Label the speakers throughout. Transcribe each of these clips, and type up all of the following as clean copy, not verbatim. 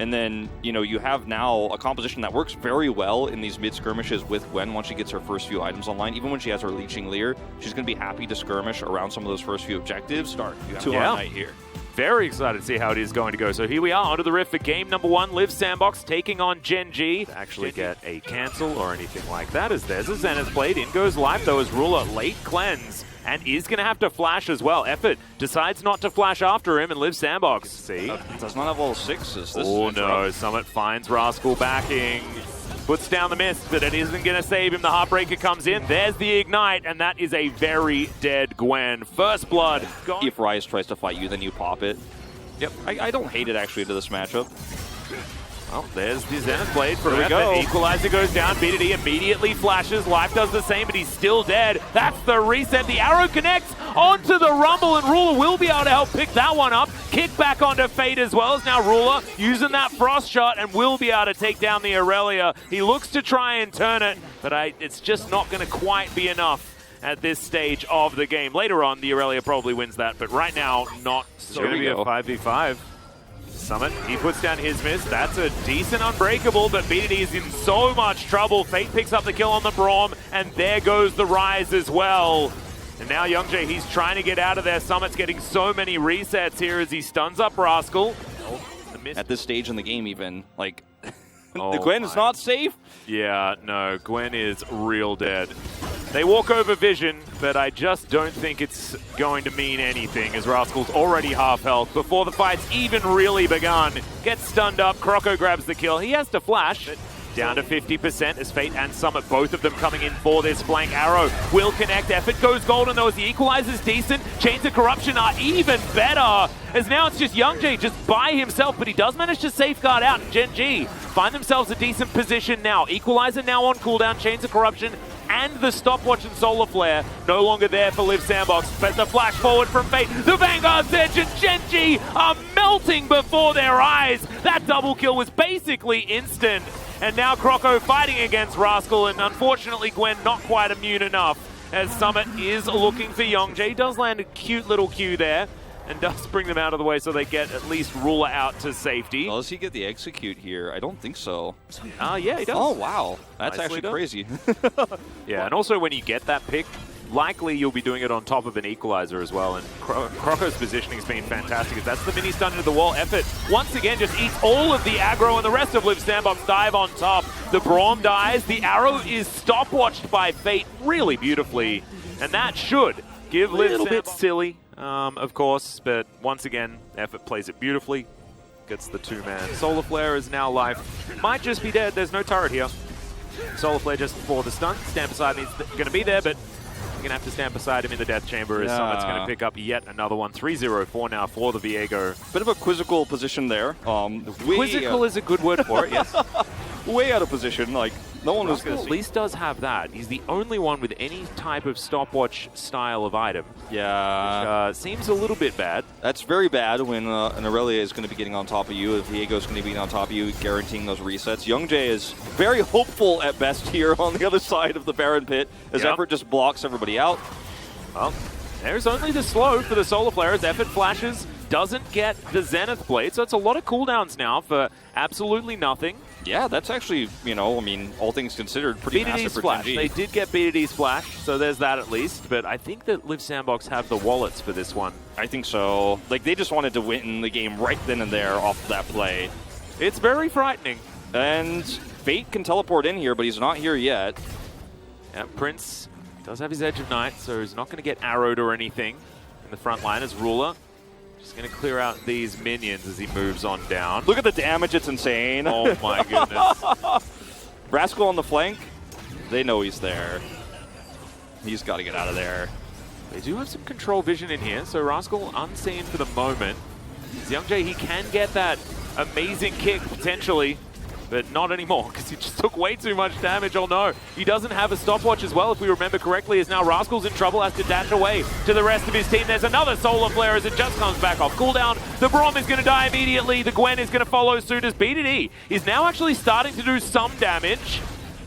Speaker 1: And then, you know, you have now a composition that works very well in these mid-skirmishes with Gwen once she gets her first few items online. Even when she has her Leeching Leer, she's going to be happy to skirmish around some of those first few objectives. Start to our night here.
Speaker 2: Very excited to see how it is going to go. So here we are, onto the Rift for game number 1. Liv Sandbox taking on GenG. Actually get a cancel or anything like that, as there's a Zenith Blade. In goes Life, though, as Ruler late cleanse. And is going to have to flash as well. Effort decides not to flash after him, and Liv Sandbox, see?
Speaker 1: Does not have all 6s.
Speaker 2: Oh no, Summit finds Rascal backing. Puts down the mist, but it isn't going to save him. The Heartbreaker comes in. There's the Ignite, and that is a very dead Gwen. First blood.
Speaker 1: If Ryze tries to fight you, then you pop it. Yep, I don't hate it actually into this matchup.
Speaker 2: Well, there's the Zenith Blade for Effort. Equalizer goes down. BDD immediately flashes. Life does the same, but he's still dead. That's the reset. The arrow connects onto the Rumble, and Ruler will be able to help pick that one up. Kick back onto Fate as well, as now Ruler using that Frost shot and will be able to take down the Aurelia. He looks to try and turn it, but it's just not going to quite be enough at this stage of the game. Later on, the Aurelia probably wins that, but right now, not. It's going to be a 5v5. Summit, he puts down his mist. That's a decent unbreakable, but BDD is in so much trouble. Fate picks up the kill on the Braum, and there goes the Rise as well. And now GenG, he's trying to get out of there. Summit's getting so many resets here as he stuns up Rascal.
Speaker 1: At this stage in the game even, like, the Gwen is not safe?
Speaker 2: Yeah, no, Gwen is real dead. They walk over Vision, but I just don't think it's going to mean anything, as Rascal's already half health before the fight's even really begun. Gets stunned up, Croco grabs the kill. He has to flash. Down to 50% as Fate and Summit, both of them coming in for this flank arrow. Will connect, Effort goes golden though as the equalizer's decent. Chains of Corruption are even better, as now it's just GenG just by himself, but he does manage to safeguard out, and GenG find themselves a decent position now. Equalizer now on cooldown, Chains of Corruption and the stopwatch and Solar Flare no longer there for Liv Sandbox, but the flash forward from Fate, the Vanguard's Edge, and GenG are melting before their eyes. That double kill was basically instant. And now Croco fighting against Rascal, and unfortunately Gwen not quite immune enough, as Summit is looking for GenG. Does land a cute little Q there, and does bring them out of the way so they get at least Ruler out to safety.
Speaker 1: Well, does he get the execute here? I don't think so.
Speaker 2: Yeah, he does.
Speaker 1: Oh, wow. That's
Speaker 2: Nicely
Speaker 1: actually
Speaker 2: done.
Speaker 1: crazy.
Speaker 2: Yeah, and also when you get that pick, likely you'll be doing it on top of an equalizer as well, and Croco's positioning has been fantastic. That's the mini stun into the wall. Effort once again just eats all of the aggro, and the rest of Liv Sandbox dive on top. The Braum dies. The arrow is stopwatched by Fate really beautifully, and that should give Liv Sandbox... A little bit silly, of course, but once again, Effort plays it beautifully. Gets the two-man. Solar Flare is now life. Might just be dead. There's no turret here. Solar Flare just before the stun. Stand beside me is going to be there, but going to have to stand beside him in the death chamber as Summit's going to pick up yet another one. 3-0-4 now for the Viego.
Speaker 1: Bit of a quizzical position there.
Speaker 2: Quizzical is a good word for it, yes.
Speaker 1: Way out of position, like no one was going to
Speaker 2: at
Speaker 1: see.
Speaker 2: least does have that. He's the only one with any type of stopwatch style of item.
Speaker 1: Yeah.
Speaker 2: Which, seems a little bit bad.
Speaker 1: That's very bad when an Aurelia is going to be getting on top of you. If Viego is going to be on top of you, guaranteeing those resets. GenG is very hopeful at best here on the other side of the Baron Pit, as Effort just blocks everybody out.
Speaker 2: Well, there's only the slow for the Solar Flare as Effort flashes. Doesn't get the Zenith Blade, so it's a lot of cooldowns now for absolutely nothing.
Speaker 1: Yeah, that's actually, you know, I mean, all things considered, pretty massive for
Speaker 2: Splash.
Speaker 1: GenG.
Speaker 2: They did get BDD Splash, so there's that at least. But I think that Liv Sandbox have the wallets for this one.
Speaker 1: I think so. Like, they just wanted to win the game right then and there off of that play.
Speaker 2: It's very frightening.
Speaker 1: And Fate can teleport in here, but he's not here yet.
Speaker 2: Yeah, Prince does have his Edge of Night, so he's not going to get arrowed or anything in the front line as Ruler. Just going to clear out these minions as he moves on down.
Speaker 1: Look at the damage, it's insane.
Speaker 2: Oh my goodness.
Speaker 1: Rascal on the flank, they know he's there. He's got to get out of there.
Speaker 2: They do have some control vision in here, so Rascal unseen for the moment. GenG, he can get that amazing kick potentially, but not anymore because he just took way too much damage. Oh no, he doesn't have a stopwatch as well, if we remember correctly, as now Rascal's in trouble, has to dash away to the rest of his team. There's another Solar Flare as it just comes back off cooldown. The Braum is going to die immediately. The Gwen is going to follow suit as BDD is now actually starting to do some damage,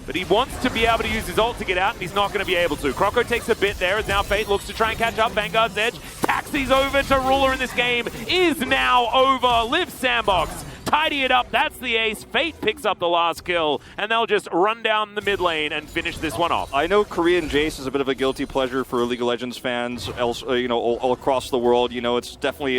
Speaker 2: but he wants to be able to use his ult to get out, and he's not going to be able to. Croco takes a bit there as now Fate looks to try and catch up. Vanguard's Edge taxis over to Ruler, in this game is now over. Liv Sandbox tidy it up. That's the ace. Fate picks up the last kill, and they'll just run down the mid lane and finish this one off.
Speaker 1: I know Korean Jace is a bit of a guilty pleasure for League of Legends fans, all across the world. You know, it's definitely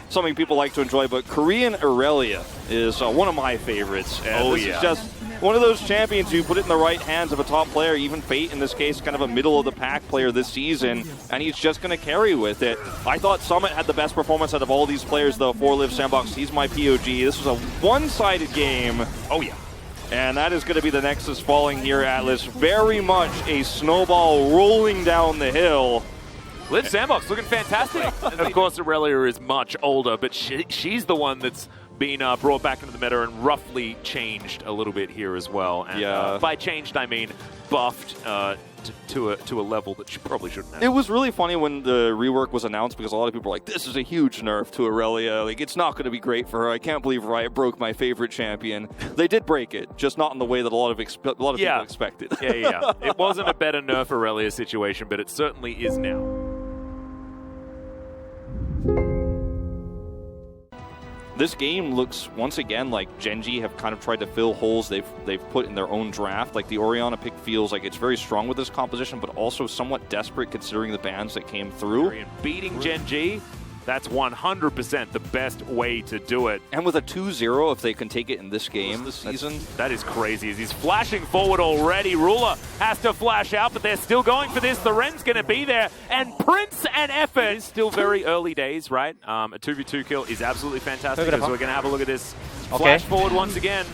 Speaker 1: something people like to enjoy. But Korean Irelia is one of my favorites. And this is just one of those champions you put it in the right hands of a top player, even Fate in this case, kind of a middle-of-the-pack player this season, and he's just going to carry with it. I thought Summit had the best performance out of all these players, though, for Live Sandbox. He's my POG. This was a one-sided game.
Speaker 2: Oh, yeah.
Speaker 1: And that is going to be the Nexus falling here, Atlas. Very much a snowball rolling down the hill.
Speaker 2: Liv Sandbox looking fantastic. Of course, Aurelia is much older, but she's the one that's been brought back into the meta and roughly changed a little bit here as well. And by changed, I mean buffed to a level that she probably shouldn't have.
Speaker 1: It was really funny when the rework was announced because a lot of people were like, this is a huge nerf to Aurelia. Like, it's not going to be great for her. I can't believe Riot broke my favorite champion. They did break it, just not in the way that a lot of people expected.
Speaker 2: Yeah. It wasn't a better nerf Aurelia situation, but it certainly is now.
Speaker 1: This game looks, once again, like GenG have kind of tried to fill holes they've put in their own draft. Like, the Orianna pick feels like it's very strong with this composition, but also somewhat desperate considering the bans that came through.
Speaker 2: And beating GenG, that's 100% the best way to do it.
Speaker 1: And with a 2-0, if they can take it in this game this season.
Speaker 2: That is crazy. As he's flashing forward already, Ruler has to flash out, but they're still going for this. The Ren's going to be there. And Prince and Effort is still very early days, right? A 2v2 kill is absolutely fantastic. So we're going to have a look at this. Flash forward once again.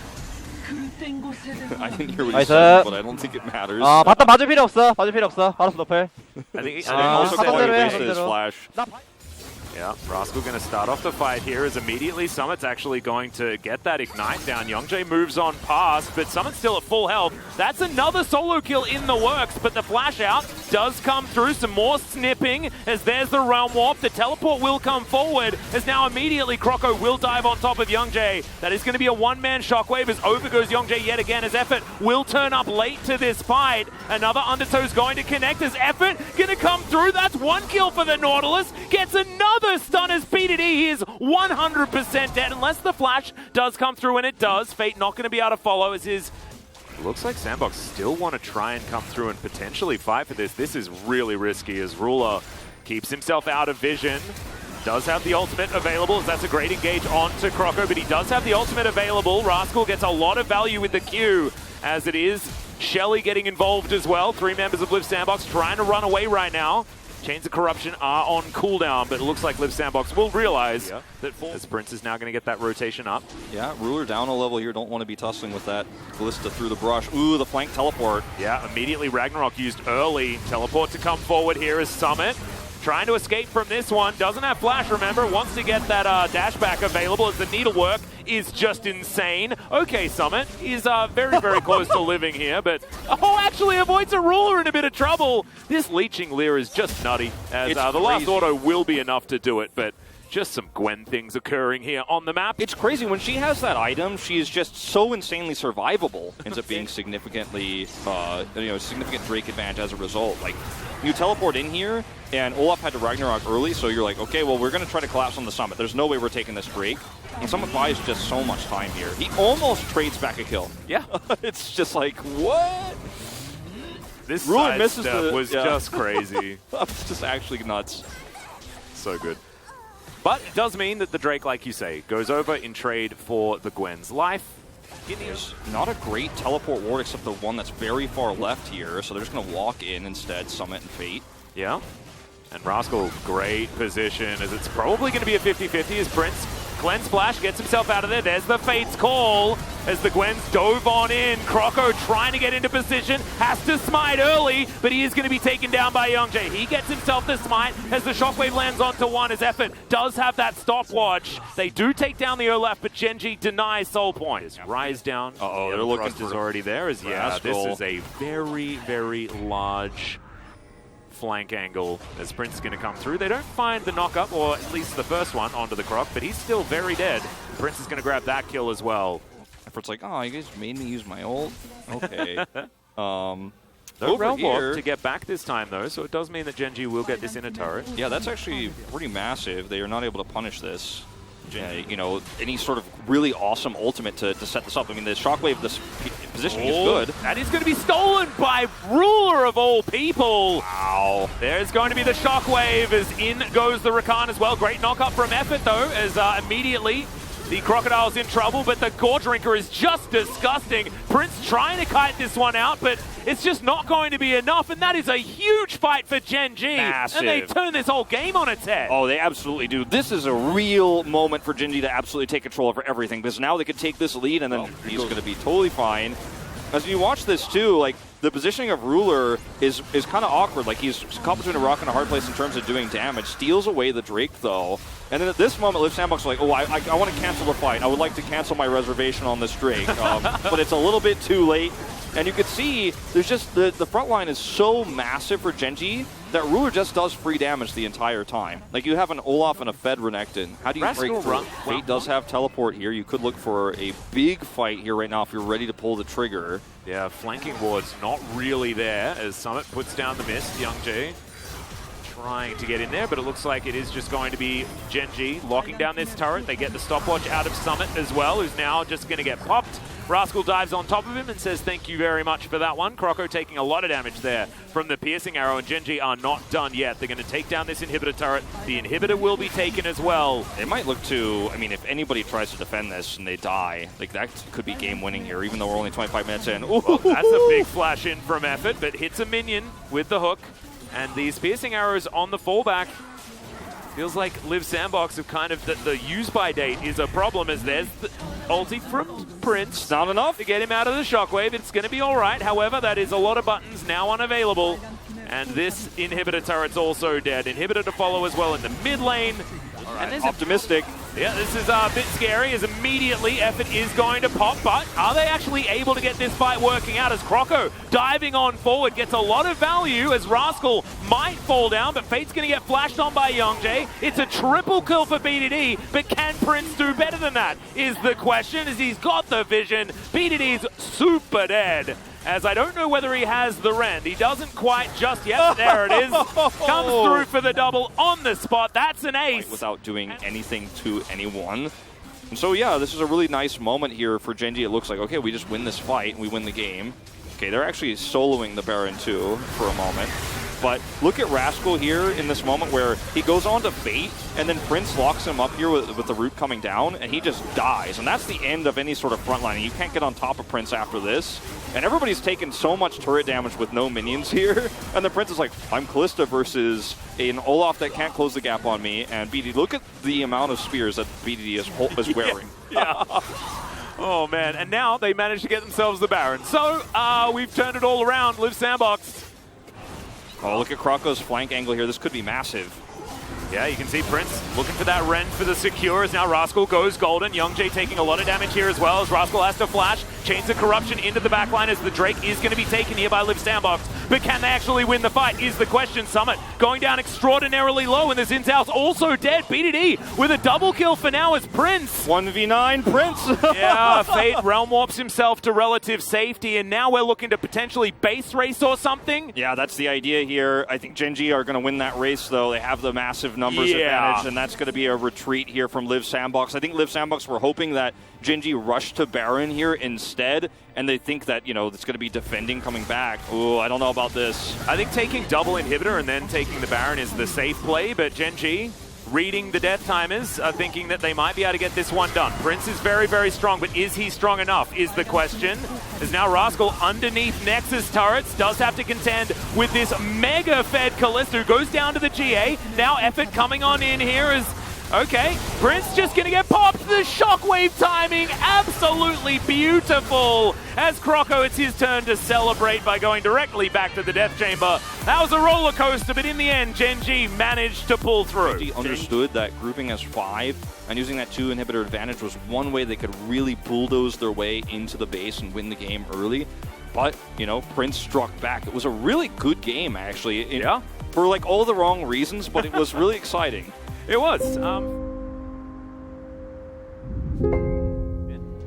Speaker 1: I didn't hear what you said, but I don't think it matters.
Speaker 3: 바텀 봐줄 필요 없어. 바로 노플.
Speaker 2: I think
Speaker 1: also quite wasted his flash.
Speaker 2: Yeah, Rascal going to start off the fight here as immediately Summit's actually going to get that Ignite down. Youngjae moves on past, but Summit's still at full health. That's another solo kill in the works, but the flash out does come through. Some more snipping as there's the Realm Warp. The teleport will come forward as now immediately Croco will dive on top of Youngjae. That is going to be a one-man shockwave as over goes Youngjae yet again as Effort will turn up late to this fight. Another Undertow's going to connect as Effort going to come through. That's one kill for the Nautilus. Gets another stun as PDD. He is 100% dead unless the flash does come through, and it does. Fate not going to be able to follow as his... Looks like Sandbox still want to try and come through and potentially fight for this. This is really risky as Ruler keeps himself out of vision. Does have the ultimate available as that's a great engage onto Croco, but he does have the ultimate available. Rascal gets a lot of value with the Q as it is. Shelly getting involved as well. 3 members of Liv Sandbox trying to run away right now. Chains of Corruption are on cooldown, but it looks like Liv Sandbox will realize that as Prince is now going to get that rotation up.
Speaker 1: Yeah, Ruler down a level here. Don't want to be tussling with that Ballista through the brush. Ooh, the flank teleport.
Speaker 2: Yeah, immediately Ragnarok used early. Teleport to come forward here is Summit. Trying to escape from this one. Doesn't have flash, remember. Wants to get that dash back available as the needlework is just insane. Okay, Summit is very, very close to living here, but actually avoids a Ruler in a bit of trouble. This leeching Leer is just nutty, as the last auto will be enough to do it, but just some Gwen things occurring here on the map.
Speaker 1: It's crazy. When she has that item, she is just so insanely survivable. Ends up being significantly, significant Drake advantage as a result. Like, you teleport in here, and Olaf had to Ragnarok early, so you're like, okay, well, we're going to try to collapse on the Summit. There's no way we're taking this Drake. And Summit buys just so much time here. He almost trades back a kill.
Speaker 2: Yeah.
Speaker 1: It's just like, what?
Speaker 2: This Ruler misses was just crazy.
Speaker 1: It's just actually nuts.
Speaker 2: So good. But it does mean that the Drake, like you say, goes over in trade for the Gwen's life.
Speaker 1: There's not a great teleport ward except the one that's very far left here, so they're just going to walk in instead, Summit and Fate.
Speaker 2: Yeah. And Rascal, great position, as it's probably going to be a 50-50 as Prince Glenn Splash gets himself out of there. There's the Fate's call as the Gwens dove on in. Croco trying to get into position, has to smite early, but he is going to be taken down by Youngjae. He gets himself the smite as the shockwave lands onto one. His Effort does have that stopwatch. They do take down the Olaf, but GenG denies soul point. Rise down.
Speaker 1: They're looking for
Speaker 2: is already there. This is a very, very large flank angle as Prince is going to come through. They don't find the knock-up, or at least the first one, onto the Croc, but he's still very dead. Prince is going to grab that kill as well.
Speaker 1: Effort's like, oh, you guys made me use my ult? Okay.
Speaker 2: No Realm Warp to get back this time, though, so it does mean that GenG will get this inner turret.
Speaker 1: Yeah, that's actually pretty massive. They are not able to punish this. Yeah, you know, any sort of really awesome ultimate to set this up. I mean, the shockwave, this positioning is good.
Speaker 2: That is going to be stolen by Ruler of all people.
Speaker 1: Wow.
Speaker 2: There's going to be the shockwave as in goes the Rakan as well. Great knock up from Effort though, as immediately the Crocodile's in trouble, but the Gore Drinker is just disgusting. Prince trying to kite this one out, but it's just not going to be enough, and that is a huge fight for GenG.
Speaker 1: Massive.
Speaker 2: And they turn this whole game on its head.
Speaker 1: Oh, they absolutely do. This is a real moment for GenG to absolutely take control over everything, because now they could take this lead, and then he's going to be totally fine. As you watch this too, like, the positioning of Ruler is kind of awkward. Like, he's caught between a rock and a hard place in terms of doing damage. Steals away the Drake, though. And then at this moment, Liv Sandbox is like, oh, I want to cancel the fight. I would like to cancel my reservation on this Drake. But it's a little bit too late. And you can see there's just the front line is so massive for GenG that Ruler just does free damage the entire time. Like, you have an Olaf and a Fed Renekton. How do you break through? Fate does have teleport here. You could look for a big fight here right now if you're ready to pull the trigger.
Speaker 2: Yeah, flanking ward's not really there as Summit puts down the mist. GenG trying to get in there, but it looks like it is just going to be GenG locking down this turret. They get the stopwatch out of Summit as well, who's now just going to get popped. Rascal dives on top of him and says thank you very much for that one. Croco taking a lot of damage there from the piercing arrow, and GenG are not done yet. They're going to take down this inhibitor turret. The inhibitor will be taken as well.
Speaker 1: They might look to, I mean, if anybody tries to defend this and they die, like, that could be game winning here, even though we're only 25 minutes in.
Speaker 2: Well, that's a big flash in from Effort, but hits a minion with the hook. And these piercing arrows on the fallback. Feels like Liv Sandbox have kind of, the use-by date is a problem, as there's the ulti from Prince.
Speaker 1: It's not enough
Speaker 2: to get him out of the shockwave. It's going to be all right. However, that is a lot of buttons now unavailable. And this inhibitor turret's also dead. Inhibitor to follow as well in the mid lane.
Speaker 1: Right, and optimistic.
Speaker 2: Yeah, this is a bit scary as immediately Effort is going to pop, but are they actually able to get this fight working out as Croco diving on forward gets a lot of value as Rascal might fall down, but Fate's going to get flashed on by GenG. It's a triple kill for BDD, but can Prince do better than that is the question, as he's got the vision. BDD's super dead. As I don't know whether he has the rend. He doesn't quite just yet. There it is. Comes through for the double on the spot. That's an ace.
Speaker 1: Without doing anything to anyone. And so, yeah, this is a really nice moment here for GenG. It looks like, okay, we just win this fight and we win the game. Okay, they're actually soloing the Baron too for a moment. But look at Rascal here in this moment where he goes on to Fate, and then Prince locks him up here with the root coming down, and he just dies. And that's the end of any sort of front line. You can't get on top of Prince after this. And everybody's taken so much turret damage with no minions here. And the Prince is like, I'm Callista versus an Olaf that can't close the gap on me. And BDD, look at the amount of spears that BDD is wearing.
Speaker 2: Yeah. Oh, man. And now they managed to get themselves the Baron. So we've turned it all around. Liv Sandbox.
Speaker 1: Oh, look at Croco's flank angle here. This could be massive.
Speaker 2: Yeah, you can see Prince looking for that rend for the secure as now Rascal goes golden. GenG taking a lot of damage here as well as Rascal has to flash. Chains of Corruption into the backline as the Drake is going to be taken here by Liv Sandbox. But can they actually win the fight is the question. Summit going down extraordinarily low, and the Zinzal's also dead. BDD with a double kill for now as Prince.
Speaker 1: 1v9 Prince.
Speaker 2: Yeah, Fate realm warps himself to relative safety, and now we're looking to potentially base race or something.
Speaker 1: Yeah, that's the idea here. I think GenG are going to win that race, though. They have the massive numbers advantage, and that's going to be a retreat here from Liv Sandbox. I think Liv Sandbox were hoping that GenG rushed to Baron here instead, and they think that, you know, it's going to be defending coming back. Ooh, I don't know about this.
Speaker 2: I think taking double inhibitor and then taking the Baron is the safe play, but GenG reading the death timers are thinking that they might be able to get this one done. Prince is very, very strong, but is he strong enough is the question. As now Rascal underneath Nexus turrets does have to contend with this mega fed Callista who goes down to the GA. Now Effort coming on in here as, okay, Prince just going to get popped. The shockwave timing, absolutely beautiful. As Croco, it's his turn to celebrate by going directly back to the death chamber. That was a roller coaster, but in the end, GenG managed to pull through.
Speaker 1: GenG understood that grouping as 5 and using that 2 inhibitor advantage was one way they could really bulldoze their way into the base and win the game early. But, you know, Prince struck back. It was a really good game, actually.
Speaker 2: Yeah.
Speaker 1: For, like, all the wrong reasons, but it was really exciting.
Speaker 2: It was.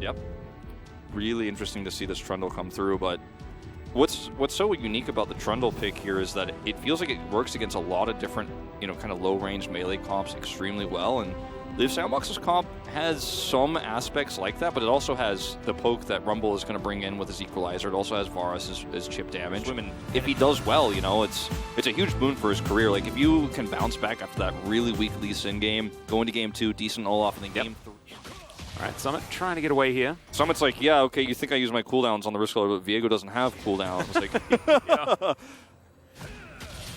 Speaker 1: Yep. Really interesting to see this Trundle come through, but What's so unique about the Trundle pick here is that it feels like it works against a lot of different, kind of low-range melee comps extremely well, and Live Sandbox's comp has some aspects like that, but it also has the poke that Rumble is going to bring in with his Equalizer. It also has Varus as chip damage. And if he does well, it's a huge boon for his career. Like, if you can bounce back after that really weak Lee Sin game, go into game 2, decent Olaf, and then game 3.
Speaker 2: All right, Summit trying to get away here.
Speaker 1: Summit's like, yeah, okay, you think I use my cooldowns on the risk roller, but Viego doesn't have cooldowns. Like,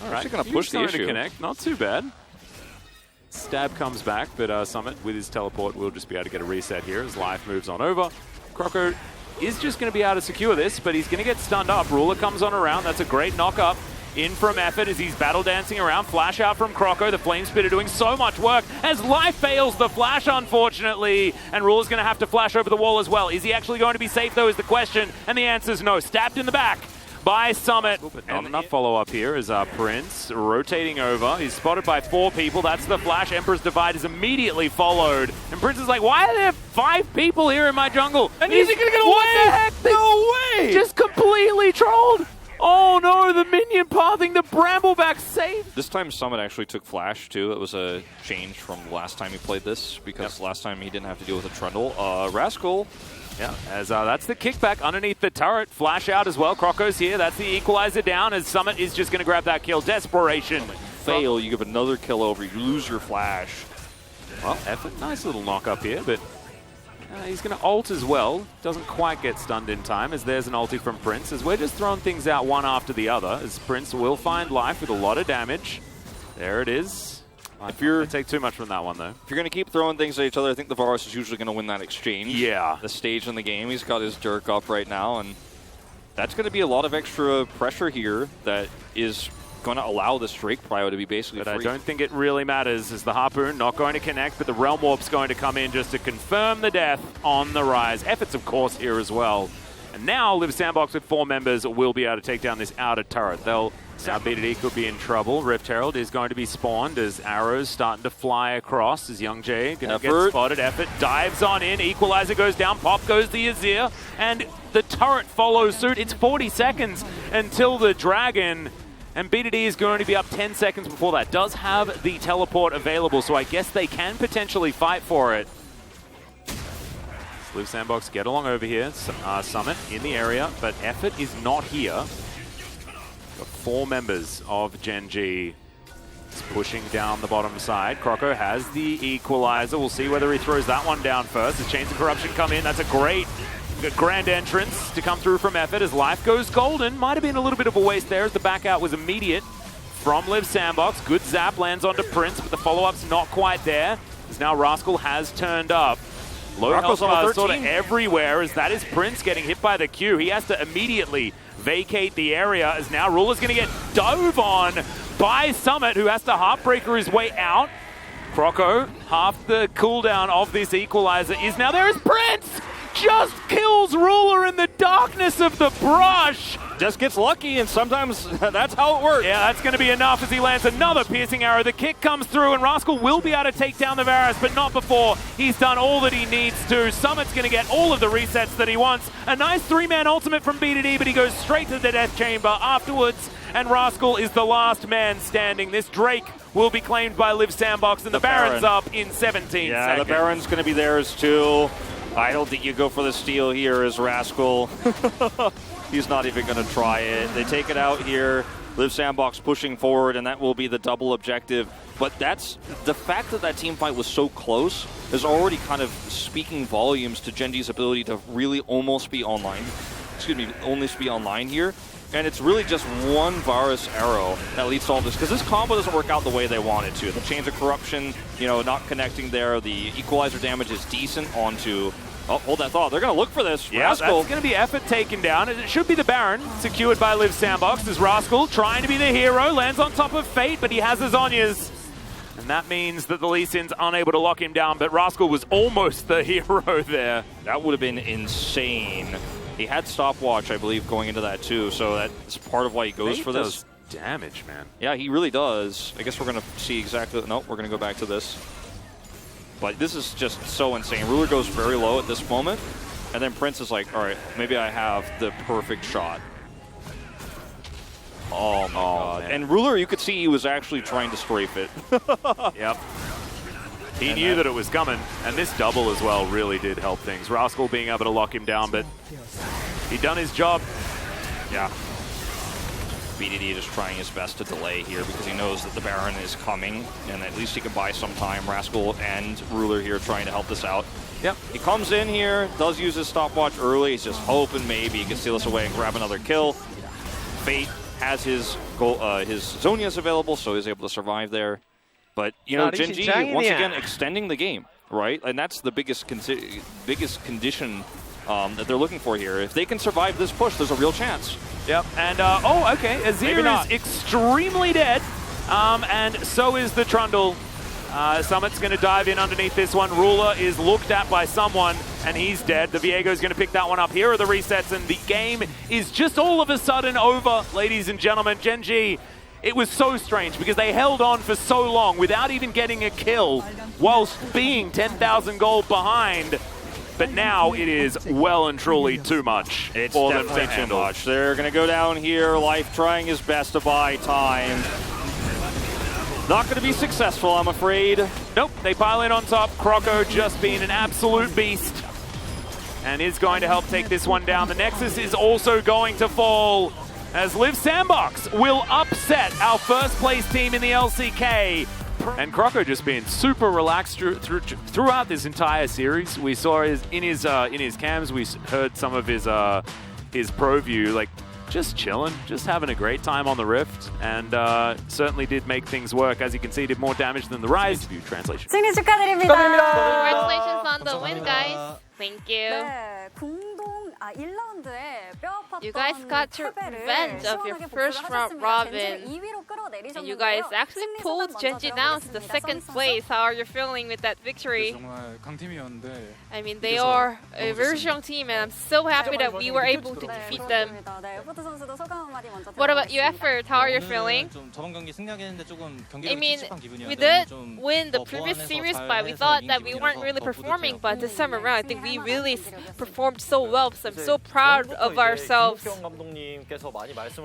Speaker 2: All right,
Speaker 1: going to push the issue.
Speaker 2: To connect, not too bad. Stab comes back, but Summit with his teleport will just be able to get a reset here as life moves on over. Croco is just going to be able to secure this, but he's going to get stunned up. Ruler comes on around. That's a great knock up. In from Effort as he's battle dancing around. Flash out from Croco. The Flame Spitter doing so much work as life fails the flash, unfortunately. And Ruler's going to have to flash over the wall as well. Is he actually going to be safe, though, is the question. And the answer is no. Stabbed in the back by Summit. But not enough follow-up here as Prince rotating over. He's spotted by 4 people. That's the flash. Emperor's Divide is immediately followed. And Prince is like, why are there 5 people here in my jungle?
Speaker 1: And he's going to get away!
Speaker 2: What the heck?
Speaker 1: No way!
Speaker 2: Just completely trolled. Oh no, the minion pathing the Brambleback safe.
Speaker 1: This time Summit actually took Flash too. It was a change from last time he played this because last time he didn't have to deal with a Trundle. Rascal.
Speaker 2: Yeah, as that's the kickback underneath the turret. Flash out as well. Croco's here. That's the equalizer down as Summit is just going to grab that kill. Desperation.
Speaker 1: Fail, you give another kill over, you lose your Flash.
Speaker 2: Well, Effort, nice little knock up here, but he's going to ult as well. Doesn't quite get stunned in time as there's an ulti from Prince as we're just throwing things out one after the other as Prince will find life with a lot of damage. There it is. If you're take too much from that one, though. If
Speaker 1: you're going to keep throwing things at each other, I think the Varus is usually going to win that exchange.
Speaker 2: Yeah.
Speaker 1: The stage in the game. He's got his Dirk up right now, and that's going to be a lot of extra pressure here that is going to allow this Drake prio to be basically free.
Speaker 2: I don't think it really matters as the Harpoon not going to connect, but the Realm Warp's going to come in just to confirm the death on the rise. Efforts, of course, here as well. And now Live Sandbox with 4 members will be able to take down this outer turret. They'll now BDD could be in trouble. Rift Herald is going to be spawned as arrows starting to fly across as Young Jay going to get spotted. Effort dives on in. Equalizer goes down. Pop goes the Azir. And the turret follows suit. It's 40 seconds until the Dragon. And BDD is going to be up 10 seconds before that. Does have the teleport available, so I guess they can potentially fight for it. Live Sandbox get along over here. Summit in the area, but Effort is not here. Got 4 members of GenG pushing down the bottom side. Croco has the equalizer. We'll see whether he throws that one down first. As Chains of Corruption come in, that's a great grand entrance to come through from Effort as life goes golden. Might have been a little bit of a waste there as the back out was immediate from Live Sandbox. Good zap lands onto Prince, but the follow-up's not quite there. As now Rascal has turned up. Low health bars sort of everywhere as that is Prince getting hit by the Q. He has to immediately vacate the area as now Ruler's going to get dove on by Summit, who has to Heartbreaker his way out. Croco, half the cooldown of this equalizer is now there is Prince! Just kills Ruler in the darkness of the brush.
Speaker 1: Just gets lucky, and sometimes that's how it works.
Speaker 2: Yeah, that's going to be enough as he lands another piercing arrow. The kick comes through, and Rascal will be able to take down the Varus, but not before he's done all that he needs to. Summit's going to get all of the resets that he wants. A nice 3-man ultimate from BDD, but he goes straight to the Death Chamber afterwards, and Rascal is the last man standing. This Drake will be claimed by Live Sandbox, and the Baron's up in 17 seconds.
Speaker 1: Yeah, the Baron's going to be theirs too. I don't think you go for the steal here as Rascal. He's not even going to try it. They take it out here. Live Sandbox pushing forward, and that will be the double objective. But that's the fact that team fight was so close is already kind of speaking volumes to GenG's ability to really almost be online. Excuse me, almost be online here. And it's really just one Varus arrow that leads to all this, because this combo doesn't work out the way they want it to. The Chains of Corruption, not connecting there. The equalizer damage is decent onto... Oh, hold that thought. They're going to look for this.
Speaker 2: Yeah,
Speaker 1: Rascal.
Speaker 2: That's going to be Effort taken down. It should be the Baron, secured by Live Sandbox. As Rascal, trying to be the hero, lands on top of Fate, but he has his Zhonya's. And that means that the Lee Sin's unable to lock him down, but Rascal was almost the hero there.
Speaker 1: That would have been insane. He had stopwatch, I believe, going into that too, so that's part of why he goes for this.
Speaker 2: Damage, man.
Speaker 1: Yeah, he really does. I guess we're going to see exactly... No, we're going to go back to this. But this is just so insane. Ruler goes very low at this moment, and then Prince is like, all right, maybe I have the perfect shot. Oh my god.
Speaker 2: Man.
Speaker 1: And Ruler, you could see he was actually trying to strafe it.
Speaker 2: Yep. He knew that it was coming, and this double as well really did help things. Rascal being able to lock him down, but he'd done his job.
Speaker 1: Yeah. BDD just trying his best to delay here because he knows that the Baron is coming, and at least he can buy some time. Rascal and Ruler here trying to help this out.
Speaker 2: Yep.
Speaker 1: He comes in here, does use his stopwatch early. He's just hoping maybe he can steal this away and grab another kill. Fate has his Zonias available, so he's able to survive there. But, you know, GenG, once again, extending the game, right? And that's the biggest condition that they're looking for here. If they can survive this push, there's a real chance.
Speaker 2: Yep, and, oh, okay, Azir is extremely dead, and so is the Trundle. Summit's going to dive in underneath this one. Ruler is looked at by someone, and he's dead. The Viego's going to pick that one up. Here are the resets, and the game is just all of a sudden over, ladies and gentlemen. GenG, it was so strange because they held on for so long without even getting a kill whilst being 10,000 gold behind. But now it is well and truly too much for them to handle.
Speaker 1: Too much. They're going to go down here. Life trying his best to buy time. Not going to be successful, I'm afraid.
Speaker 2: Nope, they pile in on top. Croco just being an absolute beast and is going to help take this one down. The Nexus is also going to fall as Live Sandbox will upset our first place team in the LCK. And Croco just being super relaxed throughout this entire series. We saw in his cams, we heard some of his pro view, like just chilling, just having a great time on the Rift, and certainly did make things work. As you can see, did more damage than the Rise. View translation.
Speaker 4: 승리 축하드립니다.
Speaker 5: Congratulations on the win, guys. Thank you.
Speaker 4: 네, 공동 1라운드에 뼈아팠던
Speaker 5: You guys got your revenge of your first round robin. And you guys actually pulled GenG down to the second place. How are you feeling with that victory? I mean, they are a very strong team, and I'm so happy that we were able to defeat them. What about you, Effort? How are you feeling? I mean, we did win the previous series, but we thought that we weren't really performing. But this time around, I think we really performed so well. So I'm so proud of ourselves.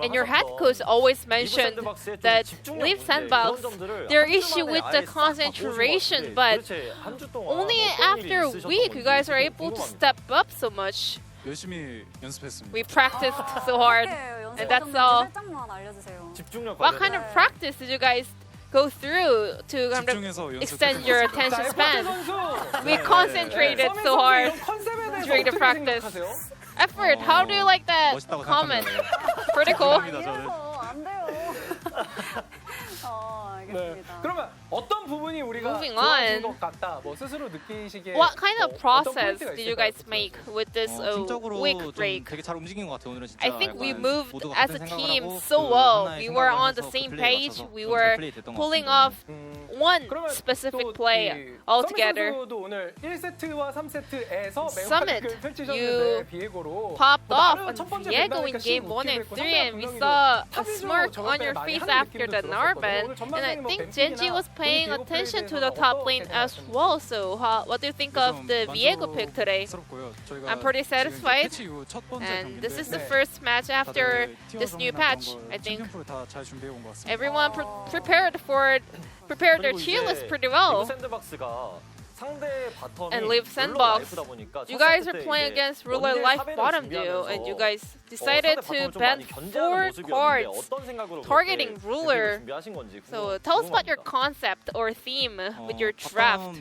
Speaker 5: And your head coach always mentioned that Live Sandbox, their issue with the concentration, but only after a week you guys are able to step up so much. We practiced so hard, and that's all. What kind of practice did you guys go through to kind of extend your attention span? We concentrated so hard during the practice. Effort, how do you like that comment? Pretty cool. Moving on, what kind of process did you guys make with this week break? I think we moved as a team so well. We were on the same page. We were pulling off one specific play altogether. Summit, you popped off on Viego in game 1 and 3, and we saw a smirk on your face after the Narban. And I think GenG was paying attention to the top lane as well. So what do you think of the Viego pick today? I'm pretty satisfied. And this is the first match after this new patch, I think. Everyone prepared their tier list pretty well. And Live Sandbox, you guys are playing against Ruler Life Bottom Duo, and you guys decided to ban 4 cards targeting Ruler. So tell us about your concept or theme with your draft.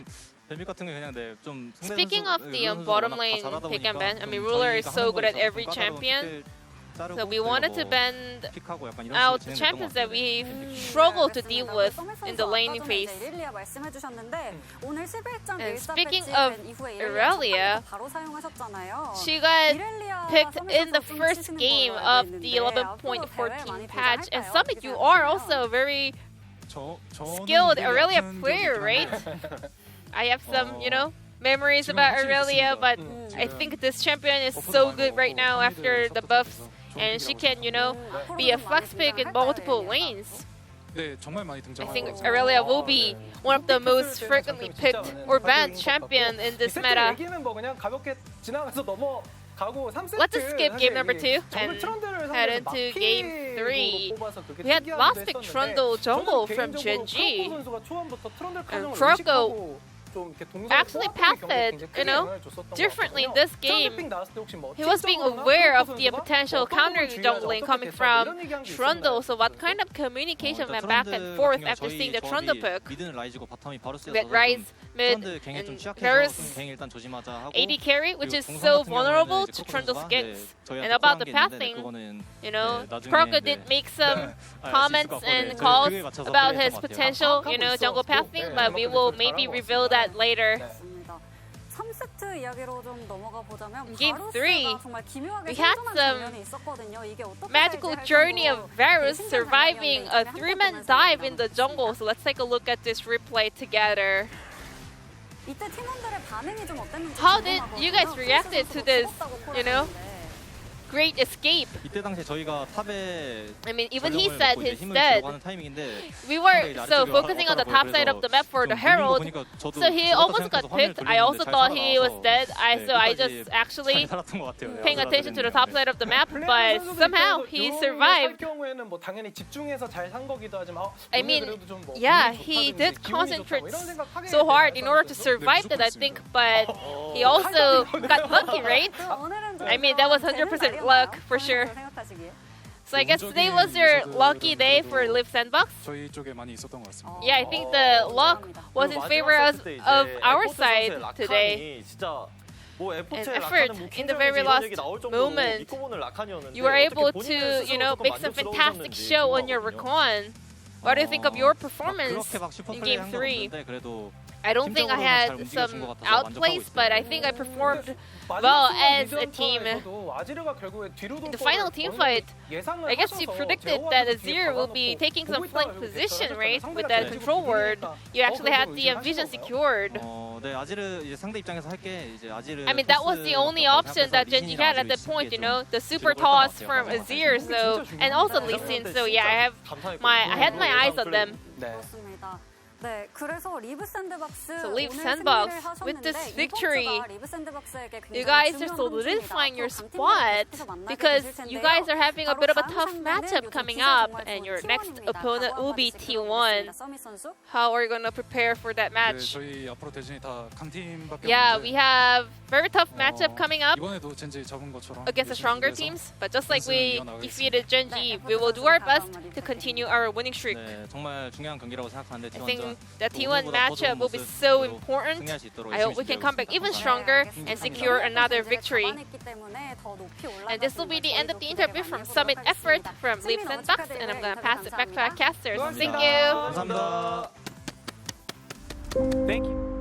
Speaker 5: Speaking of the bottom lane pick and ban, I mean, Ruler is so good at every champion. So we wanted to bend out the champions that we struggle to deal with in the laning phase. And speaking of Irelia, she got picked in the first game of the 11.14 patch. And Summit, you are also a very skilled Irelia player, right? I have some, memories about Irelia, but I think this champion is so good right now after the buffs. And she can, be a flex pick in multiple lanes. I think Irelia will be one of the most frequently picked or banned champion in this meta. Let's skip game number 2 and head into game 3, we had last pick Trundle jungle from GenG. And Kuroko actually passed it, differently in this game. He was being aware of the potential counter jungling coming from Trundle, so what kind of communication went back and forth after seeing the Trundle pick? With Ryze, mid, and Varus, AD carry, which is so vulnerable to Trundle's ganks. And about the pathing, Kuroko did make some comments and calls about his potential, jungle pathing, but we will maybe reveal that later. In Game 3, we had some magical journey of Varus surviving a 3-man dive in the jungle, so let's take a look at this replay together. How did you guys react to this, great escape? I mean, even he said he's dead. We were so focusing on the top side of the map for the Herald, so he almost got picked. I also thought he was dead, so I just actually paying attention to the top side of the map, but somehow he survived. I mean, yeah, he did concentrate so hard in order to survive that, I think, but he also got lucky, right? I mean, that was 100% luck for sure. So I guess today was your lucky day for Live Sandbox? Yeah, I think the luck was in favor of our side today. And effort in the very last moment. You were able to, make some fantastic show on your Recon. What do you think of your performance in Game 3? I don't think I had some outplays, but I think I performed well as a team. In the final team fight, I guess you predicted that Azir will be taking some flank position, right? With that control ward, you actually had the vision secured. I mean, that was the only option that GenG had at that point, the super toss from Azir, so, and also Lee Sin, so yeah, I had my eyes on them. So Live Sandbox, with this victory, you guys are solidifying your spot because you guys are having a bit of a tough matchup coming up, and your next opponent will be T1. How are you going to prepare for that match? Yeah, we have very tough matchup coming up against the stronger teams, but just like we defeated GenG, we will do our best to continue our winning streak. I think the T1 matchup will be so important. I hope we can come back even stronger and secure another victory. And this will be the end of the interview from Summit Effort from Live Sandbox, and I'm going to pass it back to our casters. Thank you.
Speaker 2: Thank you.